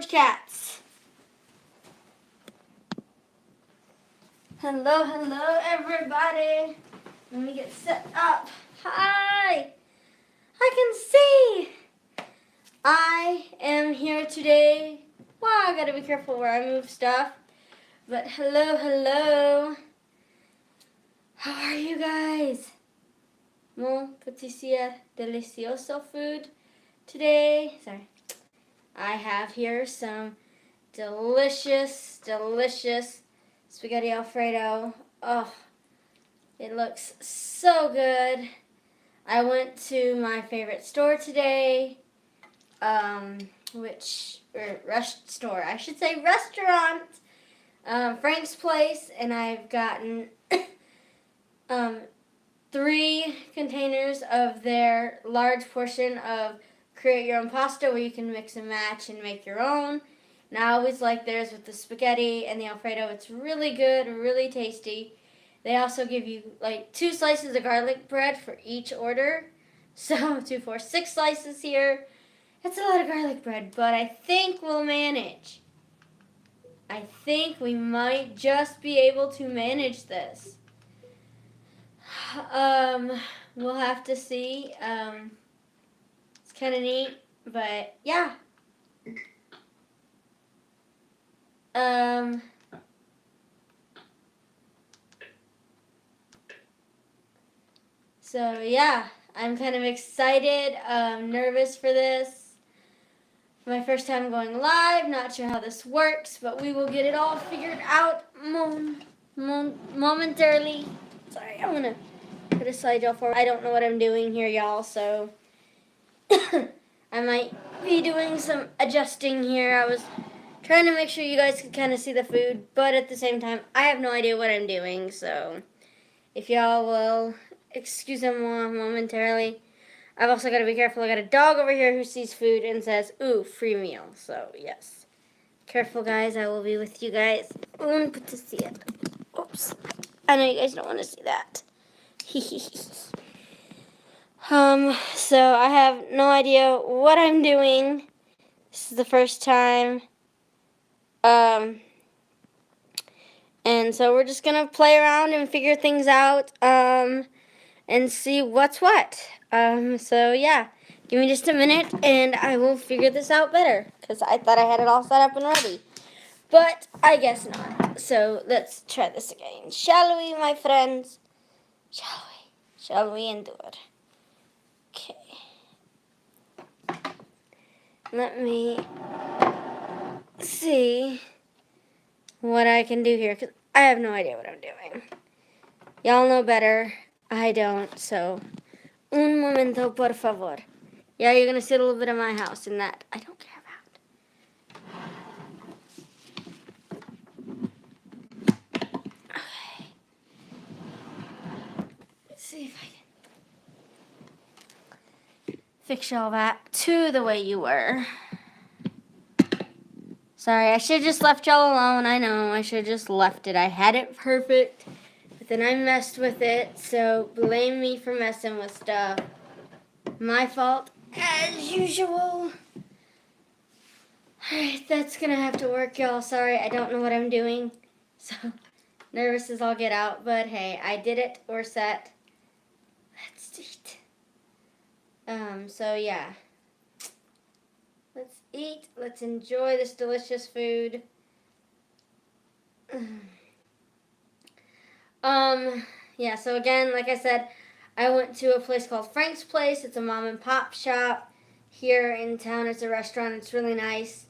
Cats. Hello, everybody. Let me get set up. Hi. I can see. I am here today. Wow, I gotta be careful where I move stuff. But hello. How are you guys? Mon petit delicioso food today. Sorry. I have here some delicious spaghetti Alfredo. Oh, it looks so good. I went to my favorite store today, restaurant, Frank's Place, and I've gotten 3 containers of their large portion of create your own pasta where you can mix and match and make your own. And I always like theirs with the spaghetti and the Alfredo. It's really good, really tasty. They also give you like 2 slices of garlic bread for each order. So 2, 4, 6 slices here. That's a lot of garlic bread, but I think we'll manage. I think we might just be able to manage this. We'll have to see. It's kind of neat, but yeah. So yeah, I'm kind of excited, nervous for this. My first time going live, not sure how this works, but we will get it all figured out momentarily. Sorry, I'm gonna put a slideshow forward. I don't know what I'm doing here, y'all, so I might be doing some adjusting here. I was trying to make sure you guys could kind of see the food, but at the same time, I have no idea what I'm doing, so if y'all will excuse me momentarily. I've also got to be careful. I got a dog over here who sees food and says, ooh, free meal. So, yes. Careful, guys. I will be with you guys. Put to see it. Oops. I know you guys don't want to see that. So I have no idea what I'm doing. This is the first time. And so we're just going to play around and figure things out. And see what's what. So yeah, give me just a minute and I will figure this out better because I thought I had it all set up and ready. But I guess not. So let's try this again. Shall we, my friends? Shall we? Shall we endure? Okay. Let me see what I can do here because I have no idea what I'm doing. Y'all know better. I don't, so un momento, por favor. Yeah, you're going to see a little bit of my house in that I don't care about. Okay. Let's see if I can fix y'all back to the way you were. Sorry, I should have just left y'all alone. I know, I should have just left it. I had it perfect, but then I messed with it, so blame me for messing with stuff. My fault, as usual. Alright, that's gonna have to work, y'all. Sorry, I don't know what I'm doing. So, nervous as I'll get out, but hey, I did it. We're set. Let's eat. So yeah. Let's eat. Let's enjoy this delicious food. Yeah, so again, like I said, I went to a place called Frank's Place. It's a mom and pop shop here in town. It's a restaurant. It's really nice.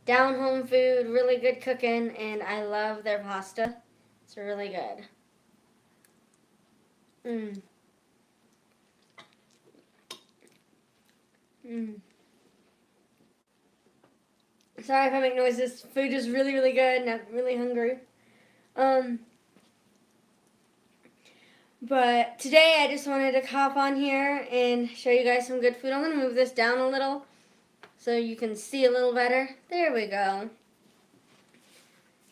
Down home food, really good cooking, and I love their pasta. It's really good. Sorry if I make noises. Food is really, really good, and I'm really hungry. But today I just wanted to hop on here and show you guys some good food. I'm going to move this down a little so you can see a little better. There we go.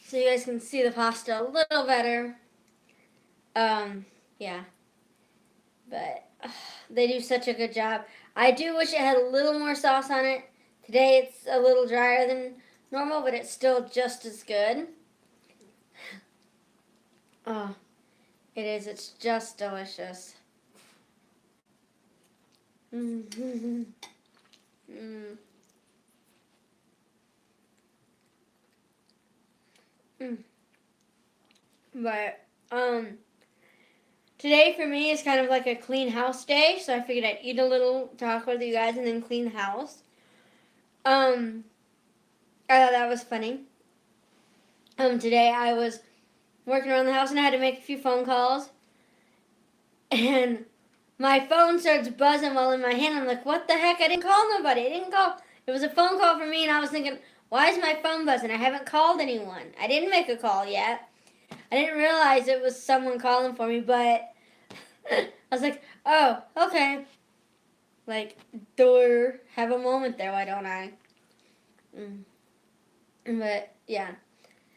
So you guys can see the pasta a little better. Yeah. But they do such a good job. I do wish it had a little more sauce on it. Today it's a little drier than normal, but it's still just as good. Oh, it is. It's just delicious. Mm-hmm. Mm. Mm. But today for me is kind of like a clean house day, so I figured I'd eat a little, talk with you guys, and then clean the house. I thought that was funny. Today I was working around the house and I had to make a few phone calls, and my phone starts buzzing while in my hand. I'm like, what the heck? I didn't call nobody. I didn't call. It was a phone call for me, and I was thinking, why is my phone buzzing? I haven't called anyone. I didn't make a call yet. I didn't realize it was someone calling for me, but I was like, oh, okay. Like, have a moment there, why don't I? But, yeah.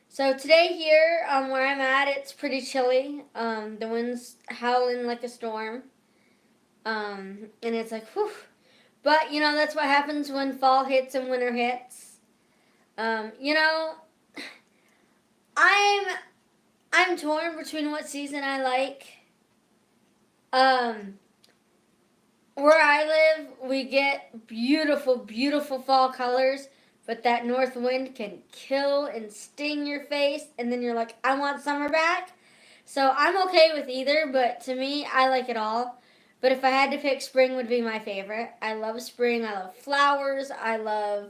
So today here, where I'm at, it's pretty chilly. The wind's howling like a storm. And it's like, whew. But, that's what happens when fall hits and winter hits. You know, I'm torn between what season I like. Where I live, we get beautiful, beautiful fall colors, but that north wind can kill and sting your face, and then you're like, I want summer back. So I'm okay with either, but to me, I like it all. But if I had to pick, spring would be my favorite. I love spring. I love flowers. I love,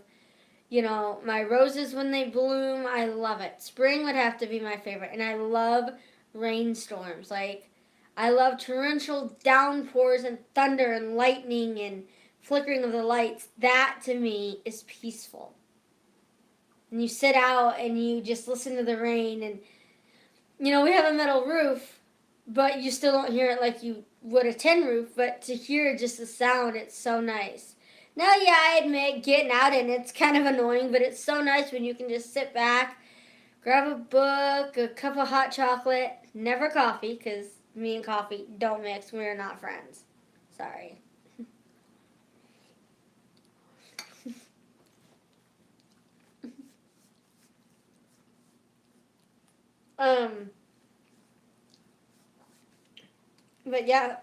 my roses when they bloom. I love it. Spring would have to be my favorite. And I love rainstorms. Like, I love torrential downpours and thunder and lightning and flickering of the lights. That, to me, is peaceful. And you sit out and you just listen to the rain. And, we have a metal roof, but you still don't hear it like you would a tin roof. But to hear just the sound, it's so nice. Now, yeah, I admit getting out and it's kind of annoying, but it's so nice when you can just sit back, grab a book, a cup of hot chocolate, never coffee, because me and coffee don't mix. We're not friends. Sorry. But yeah,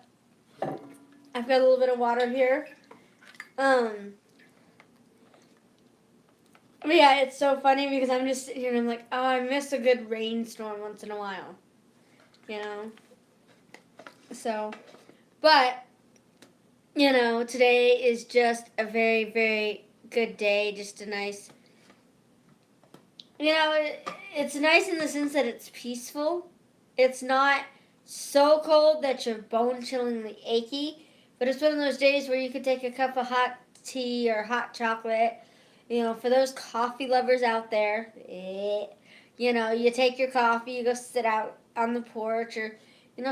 I've got a little bit of water here. But yeah, it's so funny because I'm just sitting here and I'm like, oh, I miss a good rainstorm once in a while. So, but, today is just a very, very good day. Just a nice, it's nice in the sense that it's peaceful. It's not so cold that you're bone-chillingly achy, but it's one of those days where you could take a cup of hot tea or hot chocolate. For those coffee lovers out there, you take your coffee, you go sit out on the porch, or,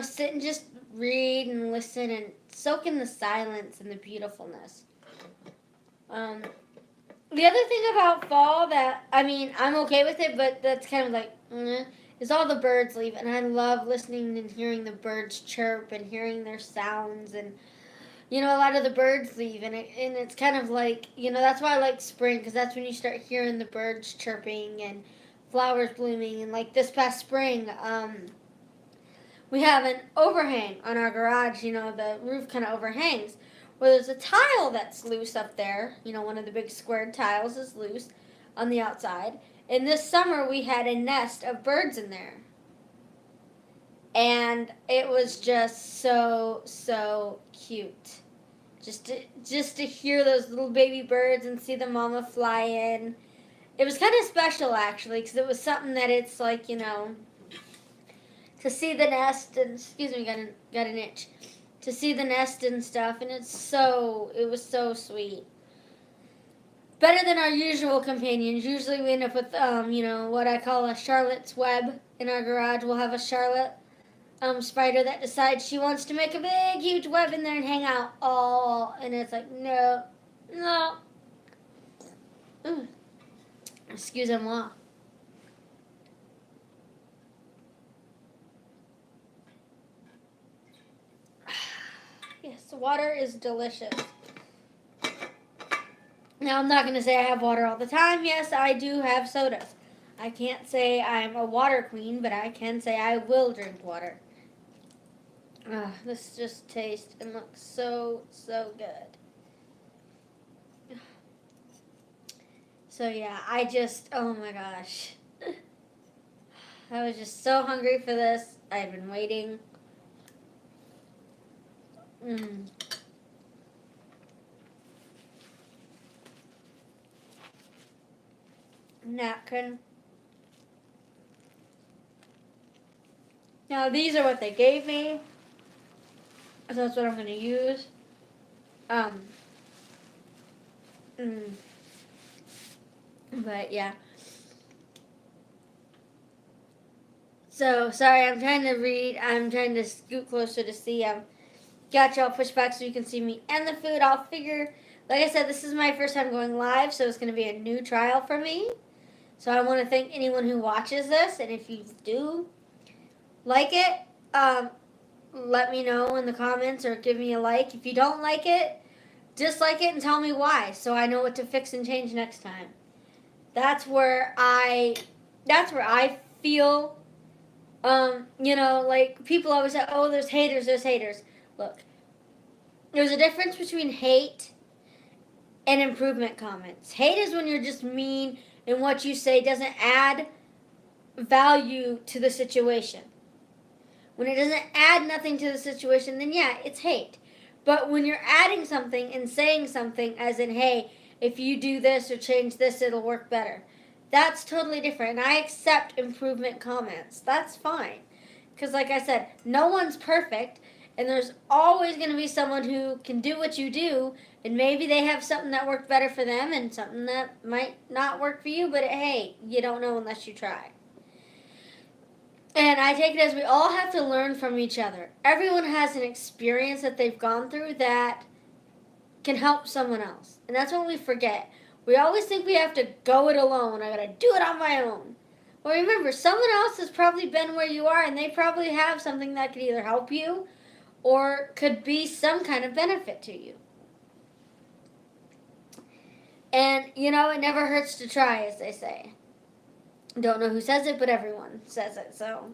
sit and just read and listen and soak in the silence and the beautifulness. The other thing about fall that, I'm okay with it, but that's kind of like, is all the birds leave. And I love listening and hearing the birds chirp and hearing their sounds. And, a lot of the birds leave. And it's kind of like, that's why I like spring, because that's when you start hearing the birds chirping and flowers blooming. And like this past spring, we have an overhang on our garage. The roof kind of overhangs. Well, there's a tile that's loose up there. One of the big squared tiles is loose on the outside. And this summer we had a nest of birds in there. And it was just so, so cute. Just to hear those little baby birds and see the mama fly in. It was kind of special, actually, because it was something that it's like, to see the nest and, excuse me, got an itch. To see the nest and stuff, and it was so sweet. Better than our usual companions. Usually we end up with, what I call a Charlotte's Web in our garage. We'll have a Charlotte spider that decides she wants to make a big, huge web in there and hang out all, and it's like, no. Excusez-moi. Yes, the water is delicious. Now, I'm not going to say I have water all the time. Yes, I do have sodas. I can't say I'm a water queen, but I can say I will drink water. This just tastes and looks so, so good. So, yeah, oh my gosh. I was just so hungry for this. I've been waiting. Napkin. Now, these are what they gave me. So that's what I'm going to use. But yeah. So sorry, I'm trying to read. I'm trying to scoot closer to see. Got y'all pushed back so you can see me and the food. I'll figure. Like I said, this is my first time going live, so it's going to be a new trial for me. So I want to thank anyone who watches this, and if you do like it, let me know in the comments or give me a like. If you don't like it, dislike it and tell me why, so I know what to fix and change next time. That's where I feel, like people always say, oh, there's haters. Look, there's a difference between hate and improvement comments. Hate is when you're just mean and what you say doesn't add value to the situation. When it doesn't add nothing to the situation, then yeah, it's hate. But when you're adding something and saying something, as in, hey, if you do this or change this, it'll work better, that's totally different. And I accept improvement comments. That's fine. Because, like I said, no one's perfect, and there's always going to be someone who can do what you do, and maybe they have something that worked better for them and something that might not work for you, but hey, you don't know unless you try. And I take it as we all have to learn from each other. Everyone has an experience that they've gone through that can help someone else. And that's what we forget. We always think we have to go it alone. I gotta do it on my own. Well, remember, someone else has probably been where you are, and they probably have something that could either help you or could be some kind of benefit to you. And, it never hurts to try, as they say. Don't know who says it, but everyone says it, so.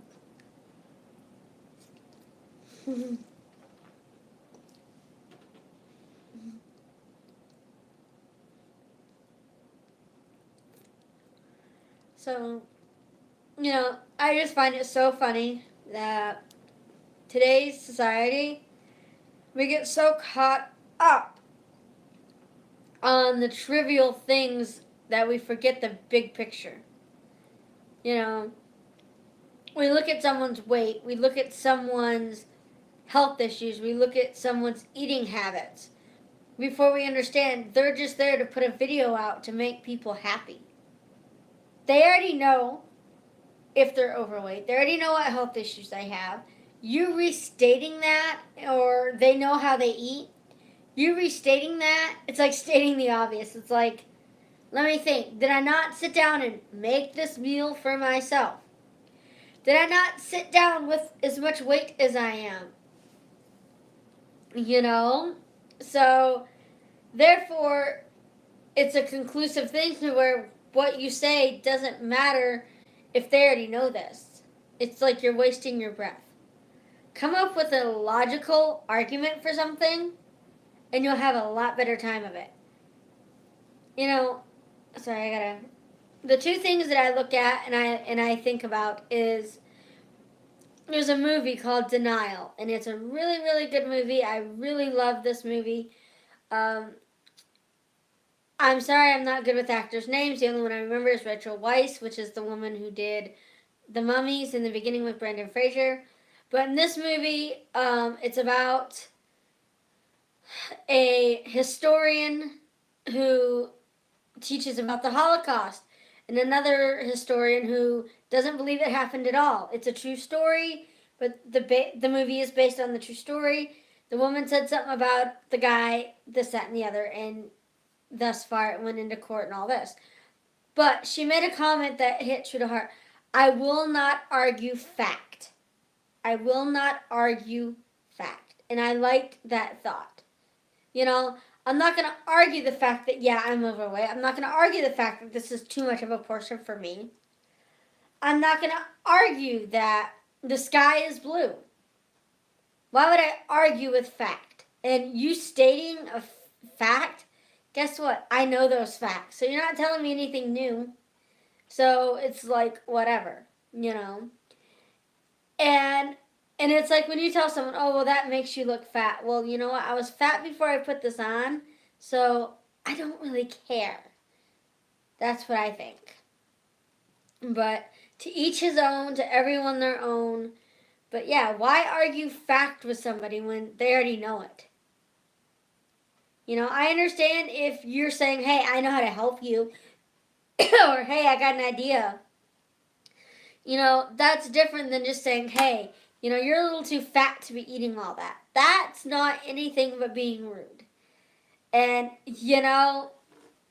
So, I just find it so funny that today's society, we get so caught up on the trivial things that we forget the big picture. We look at someone's weight, we look at someone's health issues, we look at someone's eating habits before we understand they're just there to put a video out to make people happy. They already know if they're overweight, they already know what health issues they have. You restating that, or they know how they eat, you restating that, it's like stating the obvious. It's like, let me think, did I not sit down and make this meal for myself? Did I not sit down with as much weight as I am? So, therefore, it's a conclusive thing to where what you say doesn't matter if they already know this. It's like you're wasting your breath. Come up with a logical argument for something, and you'll have a lot better time of it. The two things that I look at and I think about is, there's a movie called Denial, and it's a really, really good movie. I really love this movie. I'm sorry I'm not good with actors' names. The only one I remember is Rachel Weisz, which is the woman who did The Mummies in the beginning with Brendan Fraser. But in this movie, it's about a historian who teaches about the Holocaust, and another historian who doesn't believe it happened at all. It's a true story, but the movie is based on the true story. The woman said something about the guy, this, that, and the other, and thus far it went into court and all this. But she made a comment that hit true to heart. I will not argue fact. I will not argue fact. And I liked that thought. I'm not going to argue the fact that, yeah, I'm overweight. I'm not going to argue the fact that this is too much of a portion for me. I'm not going to argue that the sky is blue. Why would I argue with fact? And you stating a fact, guess what? I know those facts. So you're not telling me anything new. So it's like, whatever, you know? And it's like when you tell someone, oh, well, that makes you look fat. Well, you know what? I was fat before I put this on, so I don't really care. That's what I think. But to each his own, to everyone their own. But yeah, why argue fact with somebody when they already know it? You know, I understand if you're saying, hey, I know how to help you, or hey, I got an idea. You know, that's different than just saying, hey, you know, you're a little too fat to be eating all that. That's not anything but being rude. And, you know,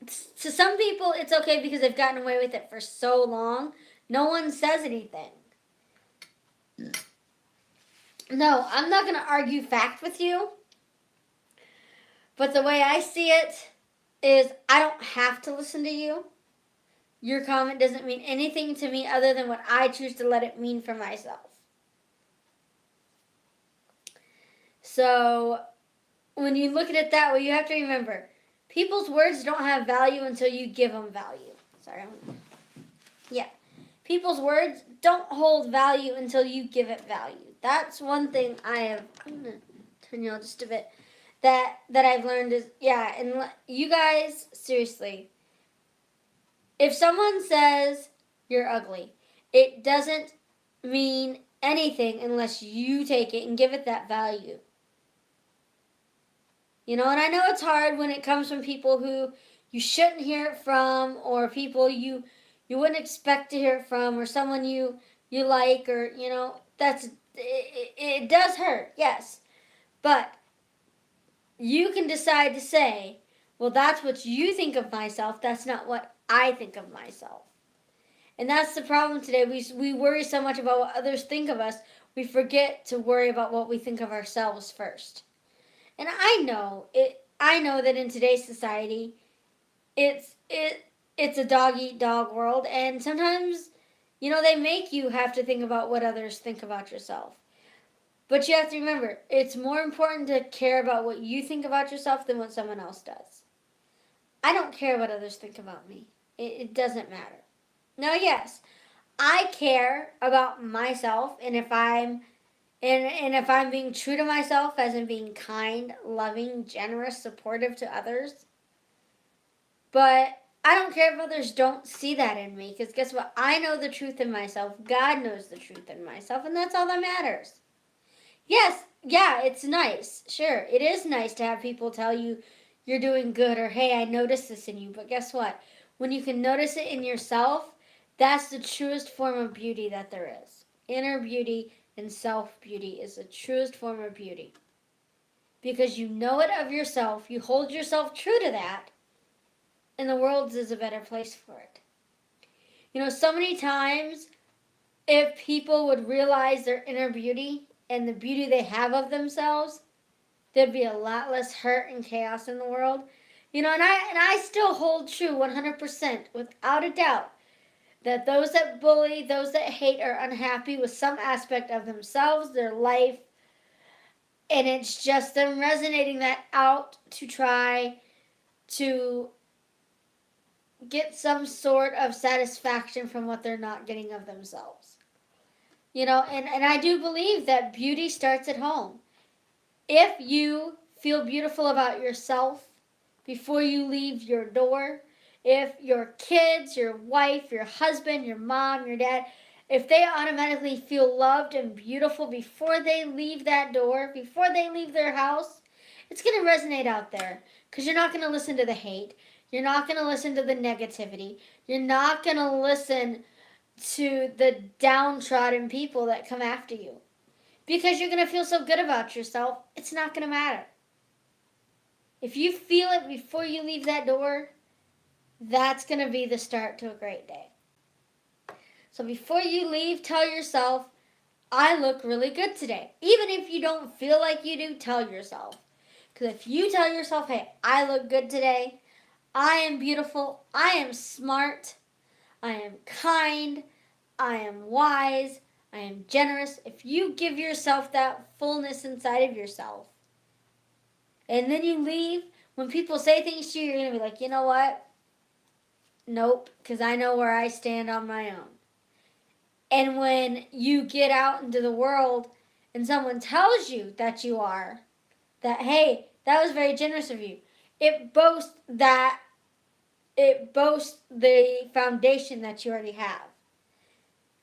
to some people, it's okay because they've gotten away with it for so long. No one says anything. No, I'm not going to argue fact with you. But the way I see it is I don't have to listen to you. Your comment doesn't mean anything to me other than what I choose to let it mean for myself. So when you look at it that way, you have to remember, people's words don't have value until you give them value. Sorry. Yeah. People's words don't hold value until you give it value. That's one thing I'm going to turn you on just a bit, that I've learned is, yeah, and you guys, seriously, if someone says you're ugly, it doesn't mean anything unless you take it and give it that value. You know, and I know it's hard when it comes from people who you shouldn't hear it from, or people you wouldn't expect to hear it from, or someone you like, or, you know, it does hurt, yes. But you can decide to say, well, that's what you think of myself, that's not what I think of myself. And that's the problem today. We worry so much about what others think of us, we forget to worry about what we think of ourselves first. And I know that in today's society, it's a dog eat dog world, and sometimes, you know, they make you have to think about what others think about yourself. But you have to remember, it's more important to care about what you think about yourself than what someone else does. I don't care what others think about me. It doesn't matter. Now, yes, I care about myself, and if I'm being true to myself, as in being kind, loving, generous, supportive to others. But I don't care if others don't see that in me, because guess what? I know the truth in myself. God knows the truth in myself, and that's all that matters. Yes, yeah, it's nice. Sure, it is nice to have people tell you you're doing good, or hey, I noticed this in you. But guess what? When you can notice it in yourself, that's the truest form of beauty that there is. Inner beauty and self-beauty is the truest form of beauty. Because you know it of yourself, you hold yourself true to that, and the world is a better place for it. You know, so many times, if people would realize their inner beauty and the beauty they have of themselves, there'd be a lot less hurt and chaos in the world. You know, and I still hold true 100%, without a doubt, that those that bully, those that hate, are unhappy with some aspect of themselves, their life, and it's just them resonating that out to try to get some sort of satisfaction from what they're not getting of themselves. You know, and I do believe that beauty starts at home. If you feel beautiful about yourself before you leave your door, if your kids, your wife, your husband, your mom, your dad, if they automatically feel loved and beautiful before they leave that door, before they leave their house, it's going to resonate out there, because you're not going to listen to the hate. You're not going to listen to the negativity. You're not going to listen to the downtrodden people that come after you. Because you're going to feel so good about yourself, it's not going to matter. If you feel it before you leave that door, that's going to be the start to a great day. So before you leave, tell yourself, I look really good today. Even if you don't feel like you do, tell yourself. Because if you tell yourself, hey, I look good today, I am beautiful, I am smart, I am kind, I am wise, I am generous. If you give yourself that fullness inside of yourself, and then you leave, when people say things to you, you're going to be like, you know what? Nope, because I know where I stand on my own. And when you get out into the world and someone tells you that you are, that, hey, that was very generous of you, it boasts the foundation that you already have.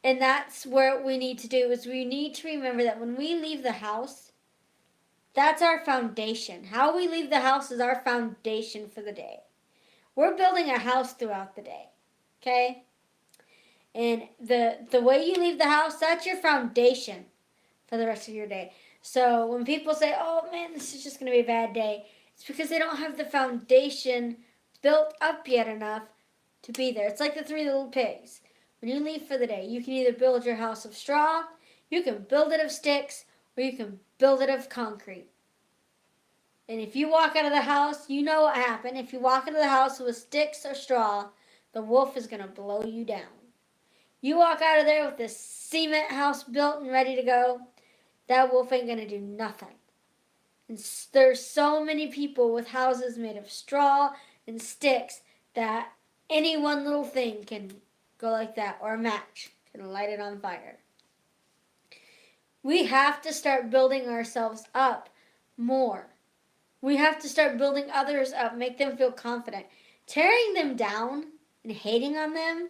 And that's what we need to do, is we need to remember that when we leave the house, that's our foundation. How we leave the house is our foundation for the day. We're building a house throughout the day, okay? And the way you leave the house, that's your foundation for the rest of your day. So when people say, oh man, this is just going to be a bad day, it's because they don't have the foundation built up yet enough to be there. It's like the three little pigs. When you leave for the day, you can either build your house of straw, you can build it of sticks, or you can build it of concrete. And if you walk out of the house, you know what happened. If you walk into the house with sticks or straw, the wolf is going to blow you down. You walk out of there with this cement house built and ready to go, that wolf ain't going to do nothing. And there's so many people with houses made of straw and sticks that any one little thing can go like that, or a match can light it on fire. We have to start building ourselves up more. We have to start building others up, make them feel confident. Tearing them down and hating on them,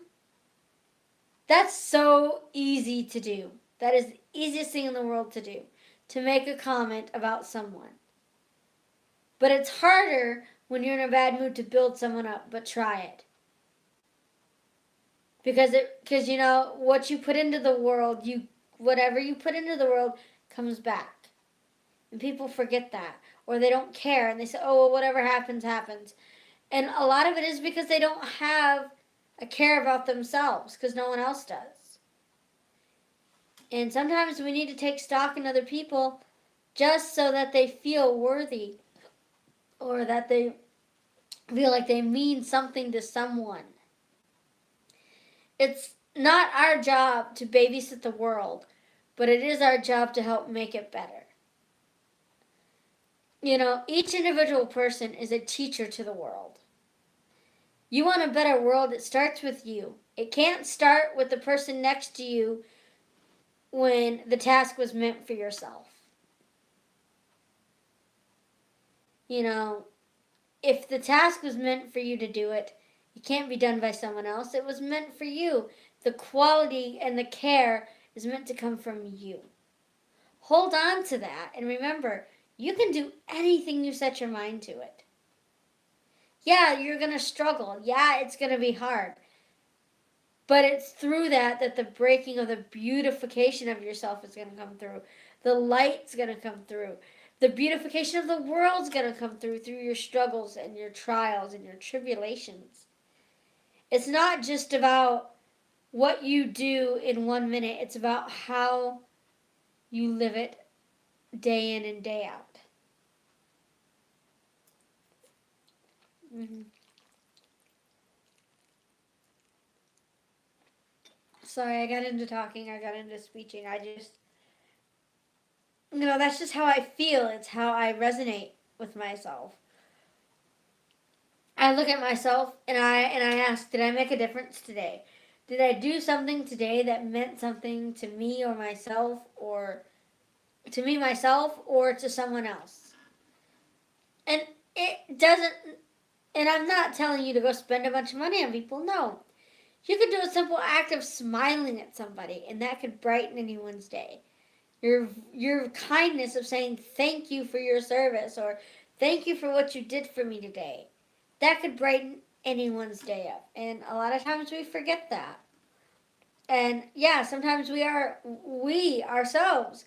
that's so easy to do. That is the easiest thing in the world to do, to make a comment about someone. But it's harder when you're in a bad mood to build someone up, but try it. Because you know, what you put into the world, whatever you put into the world comes back. And people forget that, or they don't care, and they say, oh, well, whatever happens, happens. And a lot of it is because they don't have a care about themselves, because no one else does. And sometimes we need to take stock in other people just so that they feel worthy, or that they feel like they mean something to someone. It's not our job to babysit the world, but it is our job to help make it better. You know, each individual person is a teacher to the world. You want a better world, it starts with you. It can't start with the person next to you when the task was meant for yourself. You know, if the task was meant for you to do it, it can't be done by someone else. It was meant for you. The quality and the care is meant to come from you. Hold on to that and remember, you can do anything you set your mind to it. Yeah, you're going to struggle. Yeah, it's going to be hard. But it's through that the breaking of the beautification of yourself is going to come through. The light's going to come through. The beautification of the world's going to come through your struggles and your trials and your tribulations. It's not just about what you do in 1 minute. It's about how you live it day in and day out. Mm-hmm. Sorry, I got into talking. I got into speeching. That's just how I feel. It's how I resonate with myself. I look at myself and I ask, did I make a difference today? Did I do something today that meant something to me or myself, or to someone else? And it doesn't, and I'm not telling you to go spend a bunch of money on people. No. You could do a simple act of smiling at somebody, and that could brighten anyone's day. Your kindness of saying thank you for your service, or thank you for what you did for me today, that could brighten anyone's day up. And a lot of times we forget that. And yeah, sometimes we ourselves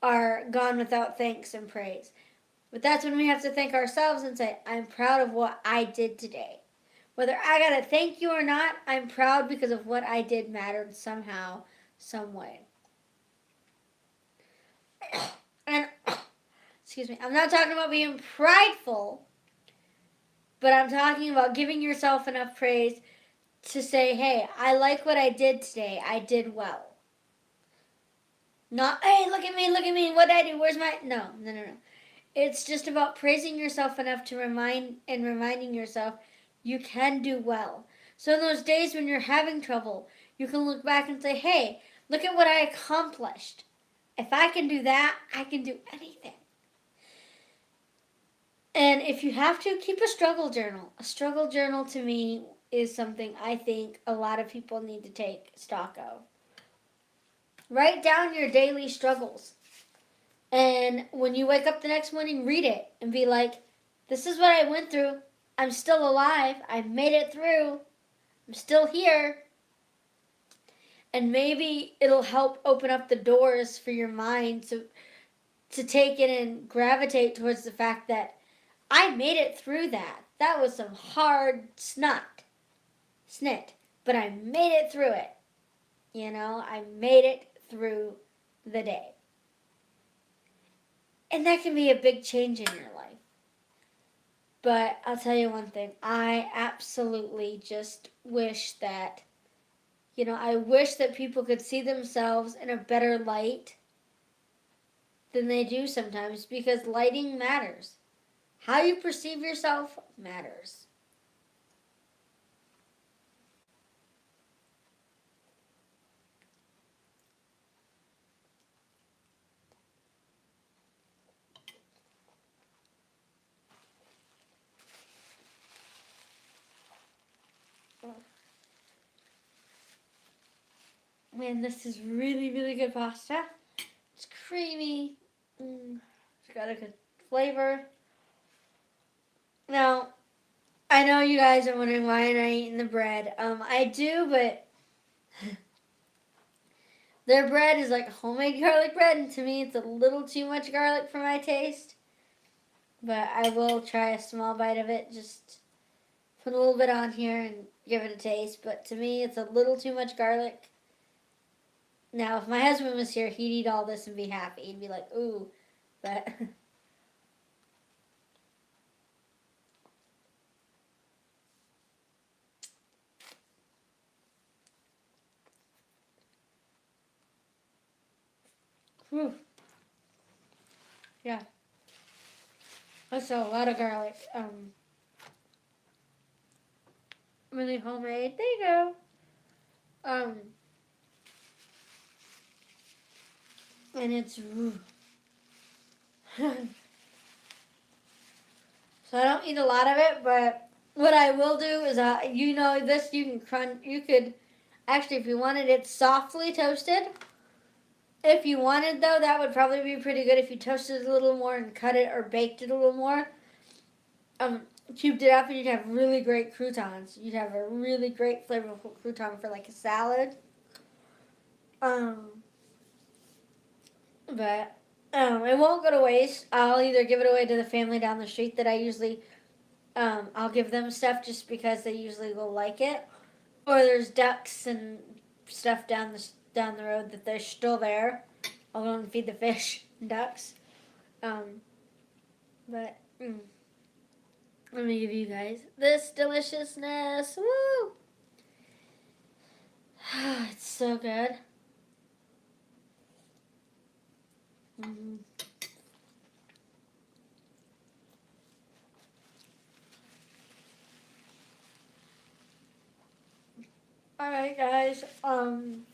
are gone without thanks and praise. But that's when we have to thank ourselves and say, I'm proud of what I did today. Whether I got to thank you or not, I'm proud because of what I did mattered somehow, some way. And I'm not talking about being prideful, but I'm talking about giving yourself enough praise to say, hey, I like what I did today. I did well. Not, hey, look at me, what did I do? Where's my... No. It's just about praising yourself enough to reminding yourself you can do well. So in those days when you're having trouble, you can look back and say, hey, look at what I accomplished. If I can do that, I can do anything. And if you have to, keep a struggle journal. A struggle journal to me is something I think a lot of people need to take stock of. Write down your daily struggles. And when you wake up the next morning, read it and be like, this is what I went through. I'm still alive. I made it through. I'm still here. And maybe it'll help open up the doors for your mind to take it and gravitate towards the fact that I made it through that. That was some hard snit, but I made it through it. I made it through the day. And that can be a big change in your life. But I'll tell you one thing. I absolutely just wish that, I wish that people could see themselves in a better light than they do sometimes, because lighting matters. How you perceive yourself matters. Man, this is really, really good pasta. It's creamy. It's got a good flavor. Now, I know you guys are wondering why I'm not eating the bread. I do, but their bread is like homemade garlic bread, and to me it's a little too much garlic for my taste. But I will try a small bite of it, just put a little bit on here and give it a taste. But to me, it's a little too much garlic. Now, if my husband was here, he'd eat all this and be happy. He'd be like, ooh, but... Whew. Yeah. That's a lot of garlic. Really homemade. There you go. And it's... So I don't eat a lot of it, but what I will do is, this you can crunch. You could, actually, if you wanted it softly toasted. If you wanted, though, that would probably be pretty good if you toasted it a little more and cut it or baked it a little more. Cubed it up and you'd have really great croutons. You'd have a really great flavorful crouton for like a salad. But it won't go to waste. I'll either give it away to the family down the street that I usually, I'll give them stuff just because they usually will like it. Or there's ducks and stuff down the road that they're still there. I'll go and feed the fish and ducks. But let me give you guys this deliciousness. Woo! It's so good. Alright, guys. I'm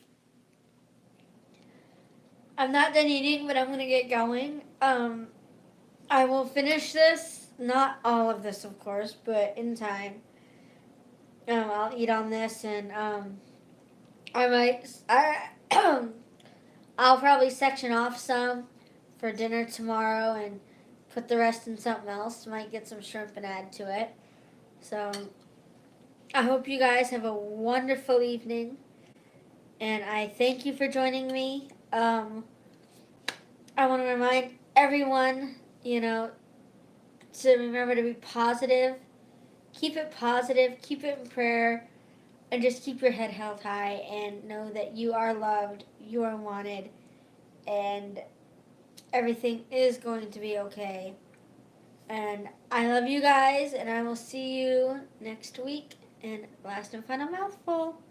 not done eating, but I'm going to get going. I will finish this. Not all of this, of course, but in time. I'll eat on this, and I'll probably section off some for dinner tomorrow and put the rest in something else. Might get some shrimp and add to it. So I hope you guys have a wonderful evening, and I thank you for joining me. I want to remind everyone, to remember to be positive. Keep it positive. Keep it in prayer. And just keep your head held high and know that you are loved, you are wanted, and everything is going to be okay. And I love you guys, and I will see you next week in Last and Final Mouthful.